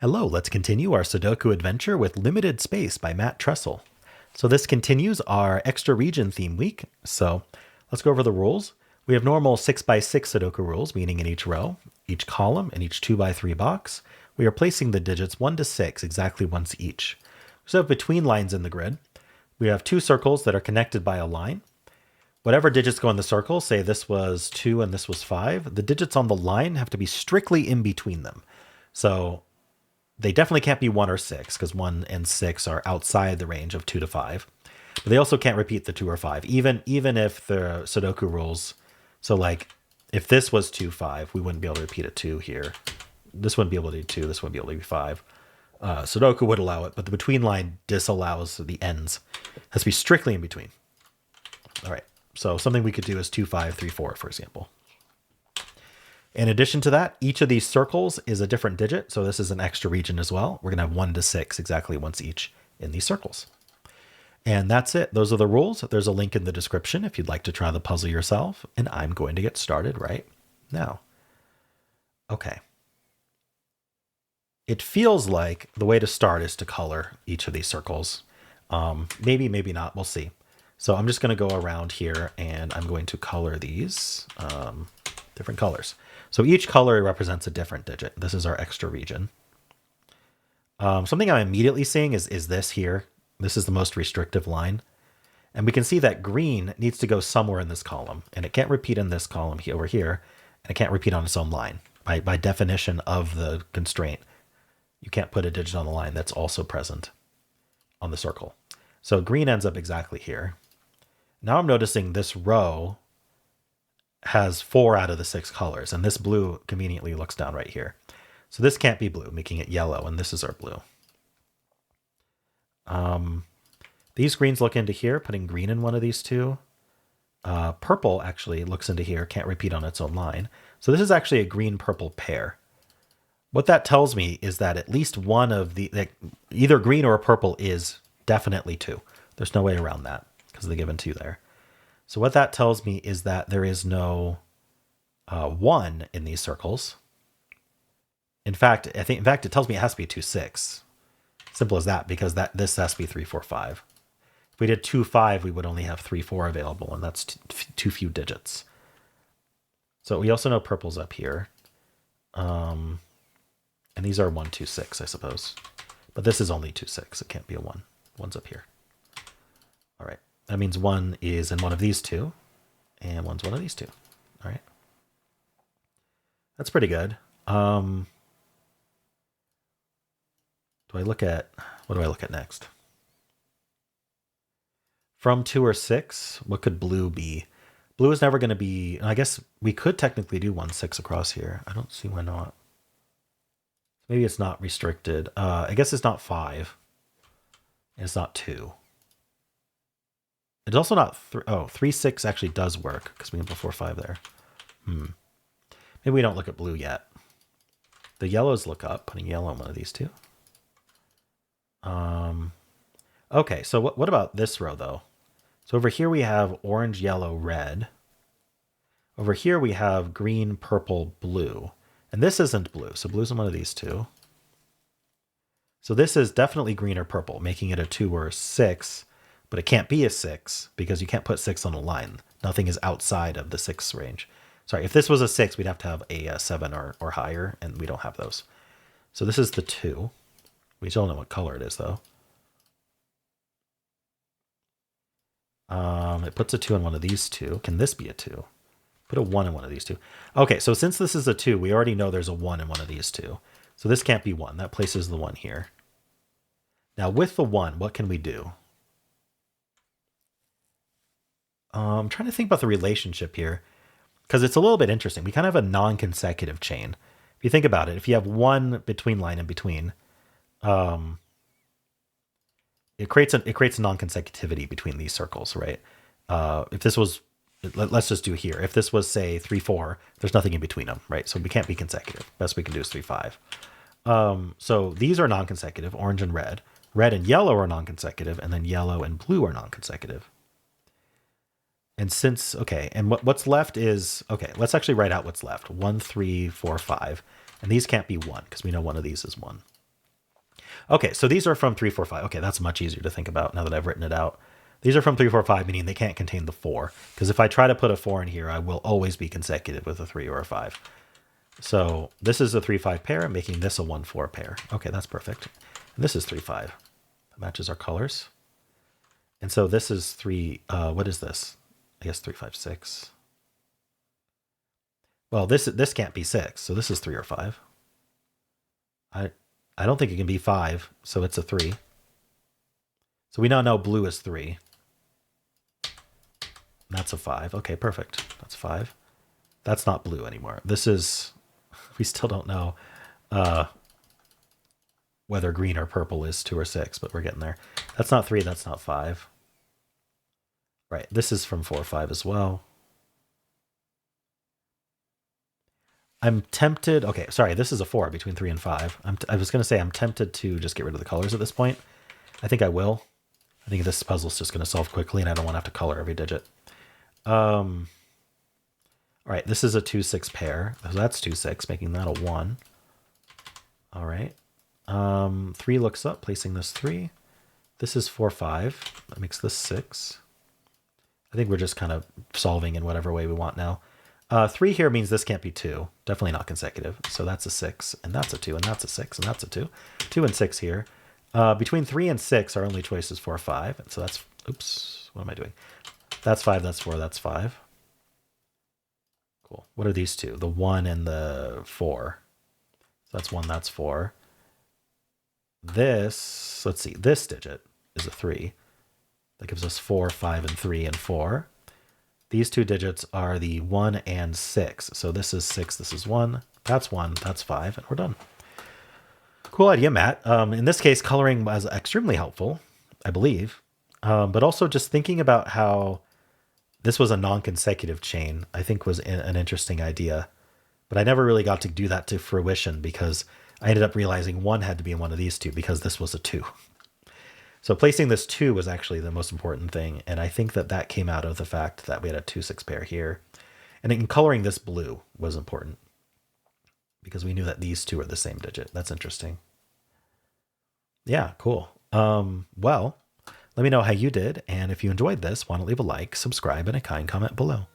Hello, let's continue our Sudoku adventure with Limited Space by Matt Tressel. So this continues our extra region theme week. So let's go over the rules. We have normal 6x6 Sudoku rules, meaning in each row, each column, and each 2x3 box, we are placing the digits 1 to 6 exactly once each. So between lines in the grid, we have two circles that are connected by a line. Whatever digits go in the circle, say this was 2 and this was 5, the digits on the line have to be strictly in between them. So they definitely can't be 1 or 6 because 1 and 6 are outside the range of 2 to 5. But they also can't repeat the 2 or 5, even if the Sudoku rules. So like if this was 2, 5, we wouldn't be able to repeat a 2 here. This wouldn't be able to do 2. This wouldn't be able to be 5. Sudoku would allow it, but the between line disallows the ends. It has to be strictly in between. All right. So something we could do is 2, 5, 3, 4, for example. In addition to that, each of these circles is a different digit. So this is an extra region as well. We're going to have 1 to 6 exactly once each in these circles. And that's it. Those are the rules. There's a link in the description if you'd like to try the puzzle yourself. And I'm going to get started right now. Okay. It feels like the way to start is to color each of these circles. Maybe, maybe not. We'll see. So I'm just going to go around here and I'm going to color these different colors. So each color represents a different digit. This is our extra region. Something I'm immediately seeing is this here. This is the most restrictive line. And we can see that green needs to go somewhere in this column. And it can't repeat in this column here, over here. And it can't repeat on its own line. By definition of the constraint, you can't put a digit on the line that's also present on the circle. So green ends up exactly here. Now I'm noticing this row has 4 out of the 6 colors, and this blue conveniently looks down right here. So this can't be blue, making it yellow, and this is our blue. These greens look into here, putting green in one of these two. Purple actually looks into here, can't repeat on its own line. So this is actually a green-purple pair. What that tells me is that at least one of the, either green or purple is definitely 2. There's no way around that because of the given 2 there. So what that tells me is that there is no 1 in these circles. In fact, it tells me it has to be 2, 6. Simple as that, because this has to be 3, 4, 5. If we did 2, 5, we would only have 3, 4 available, and that's too few digits. So we also know purple's up here. And these are 1, 2, 6, I suppose. But this is only 2, 6. It can't be a 1. 1's up here. All right. That means 1 is in one of these two, and 1's one of these two. All right. That's pretty good. What do I look at next? From 2 or 6, what could blue be? Blue is never going to be, I guess we could technically do 1, 6 across here. I don't see why not. Maybe it's not restricted. I guess it's not 5. And it's not 2. It's also not 3. Oh, 3, 6 actually does work because we can put 4, 5 there. Maybe we don't look at blue yet. The yellows look up, putting yellow in one of these two. Okay, so what about this row though? So over here we have orange, yellow, red. Over here we have green, purple, blue. And this isn't blue, so blue's in one of these two. So this is definitely green or purple, making it a 2 or a 6. But it can't be a 6 because you can't put 6 on a line. Nothing is outside of the 6 range. Sorry, if this was a 6, we'd have to have a 7 or higher, and we don't have those. So this is the 2. We still don't know what color it is, though. It puts a 2 in one of these two. Can this be a 2? Put a 1 in one of these two. Okay, so since this is a 2, we already know there's a 1 in one of these two. So this can't be 1. That places the 1 here. Now with the 1, what can we do? I'm trying to think about the relationship here because it's a little bit interesting. We kind of have a non-consecutive chain. If you think about it, if you have 1 between line in between, it creates a non-consecutivity between these circles, right? If this was, let's just do here. If this was say 3, 4, there's nothing in between them, right? So we can't be consecutive. Best we can do is 3, 5. So these are non-consecutive, orange and red. Red and yellow are non-consecutive, and then yellow and blue are non-consecutive. And since, okay, and what's left is, okay, let's actually write out what's left. 1, 3, 4, 5. And these can't be 1 because we know one of these is 1. Okay, so these are from 3, 4, 5. Okay, that's much easier to think about now that I've written it out. These are from 3, 4, 5, meaning they can't contain the 4. Because if I try to put a 4 in here, I will always be consecutive with a 3 or a 5. So this is a 3, 5 pair, making this a 1, 4 pair. Okay, that's perfect. And this is 3, 5. That matches our colors. And so this is 3, what is this? I guess 3, 5, 6. Well, this can't be 6, so this is 3 or 5. I don't think it can be 5, so it's a 3. So we now know blue is 3. That's a 5. Okay, perfect. That's 5. That's not blue anymore. This is, we still don't know whether green or purple is 2 or 6, but we're getting there. That's not 3, that's not 5. Right, this is from 4 or 5 as well. I'm tempted. Okay, sorry, this is a 4 between 3 and 5. I was going to say I'm tempted to just get rid of the colors at this point. I think I will. I think this puzzle's just going to solve quickly, and I don't want to have to color every digit. All right, this is a 2, 6 pair. So that's 2, 6, making that a 1. All right. 3 looks up, placing this 3. This is 4, 5. That makes this 6. I think we're just kind of solving in whatever way we want now. 3 here means this can't be 2. Definitely not consecutive. So that's a 6, and that's a 2, and that's a 6, and that's a 2. 2 and 6 here. Between 3 and 6, our only choice is 4, 5. And so that's, oops, what am I doing? That's 5, that's 4, that's 5. Cool. What are these two? The 1 and the 4. So that's 1, that's 4. This, let's see, this digit is a 3. That gives us 4, 5, and 3, and 4. These two digits are the 1 and 6. So this is 6, this is 1, that's 5, and we're done. Cool idea, Matt. In this case, coloring was extremely helpful, I believe. But also just thinking about how this was a non-consecutive chain, I think was an interesting idea. But I never really got to do that to fruition because I ended up realizing 1 had to be in one of these two because this was a 2. So placing this 2 was actually the most important thing. And I think that that came out of the fact that we had a 2, 6 pair here. And in coloring this blue was important because we knew that these two are the same digit. That's interesting. Yeah, cool. Well, let me know how you did. And if you enjoyed this, why don't leave a like, subscribe, and a kind comment below.